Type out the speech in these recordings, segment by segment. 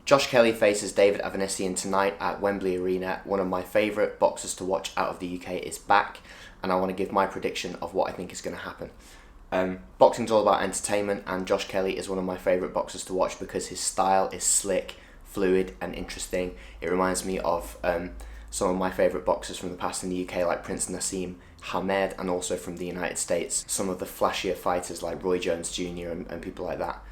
Josh Kelly faces David Avanesyan tonight at Wembley Arena. One of my favourite boxers to watch out of the UK is back, and I want to give my prediction of what I think is going to happen. Boxing's all about entertainment, and Josh Kelly is one of my favourite boxers to watch because his style is slick, fluid and interesting. It reminds me of some of my favourite boxers from the past in the UK, like Prince Nassim Hamed, and also from the United States, some of the flashier fighters like Roy Jones Jr. and people like that,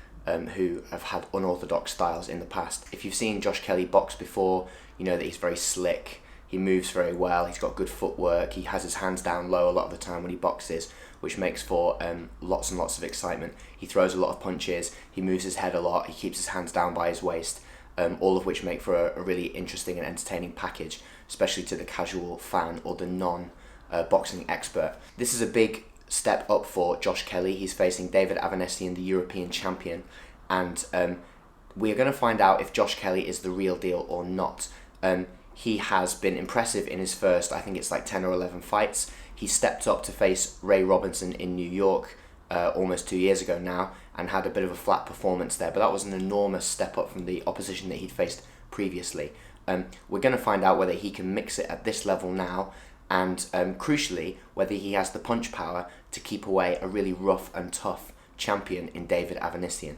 who have had unorthodox styles in the past. If you've seen Josh Kelly box before, you know that he's very slick, he moves very well, he's got good footwork, he has his hands down low a lot of the time when he boxes, which makes for lots and lots of excitement. He throws a lot of punches, he moves his head a lot, he keeps his hands down by his waist, all of which make for a really interesting and entertaining package, especially to the casual fan or the non-boxing expert. This is a big step up for Josh Kelly. He's facing David Avanesyan, the European champion, and we're going to find out if Josh Kelly is the real deal or not. He has been impressive in his first, I think it's like 10 or 11 fights. He stepped up to face Ray Robinson in New York almost 2 years ago now and had a bit of a flat performance there, but that was an enormous step up from the opposition that he'd faced previously. We're going to find out whether he can mix it at this level now, and crucially, whether he has the punch power to keep away a really rough and tough champion in David Avanesyan.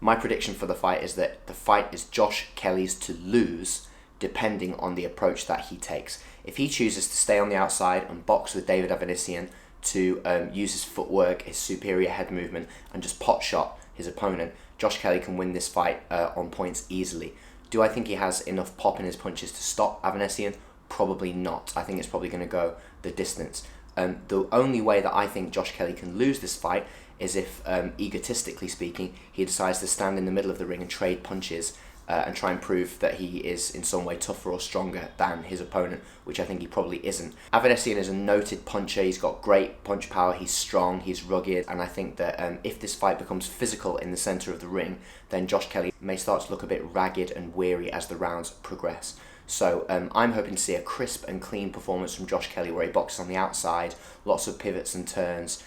My prediction for the fight is that the fight is Josh Kelly's to lose, depending on the approach that he takes. If he chooses to stay on the outside and box with David Avanesyan to use his footwork, his superior head movement, and just pot shot his opponent, Josh Kelly can win this fight on points easily. Do I think he has enough pop in his punches to stop Avanesyan? Probably not. I think it's probably going to go the distance. The only way that I think Josh Kelly can lose this fight is if, egotistically speaking, he decides to stand in the middle of the ring and trade punches and try and prove that he is in some way tougher or stronger than his opponent, which I think he probably isn't. Avanesyan is a noted puncher, he's got great punch power, he's strong, he's rugged, and I think that if this fight becomes physical in the centre of the ring, then Josh Kelly may start to look a bit ragged and weary as the rounds progress. So I'm hoping to see a crisp and clean performance from Josh Kelly where he boxes on the outside, lots of pivots and turns,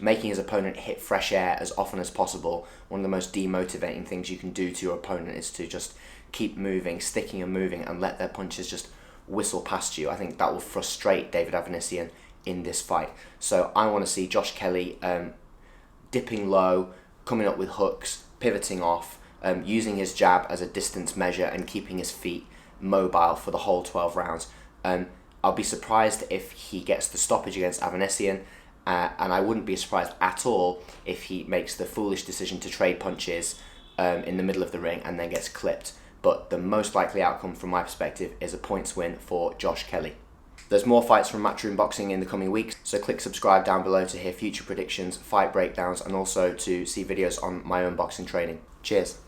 making his opponent hit fresh air as often as possible. One of the most demotivating things you can do to your opponent is to just keep moving, sticking and moving, and let their punches just whistle past you. I think that will frustrate David Avanesyan in this fight. So I want to see Josh Kelly dipping low, coming up with hooks, pivoting off, using his jab as a distance measure and keeping his feet mobile for the whole 12 rounds. I'll be surprised if he gets the stoppage against Avanesyan, and I wouldn't be surprised at all if he makes the foolish decision to trade punches in the middle of the ring and then gets clipped. But the most likely outcome from my perspective is a points win for Josh Kelly. There's more fights from Matchroom Boxing in the coming weeks, so click subscribe down below to hear future predictions, fight breakdowns, and also to see videos on my own boxing training. Cheers.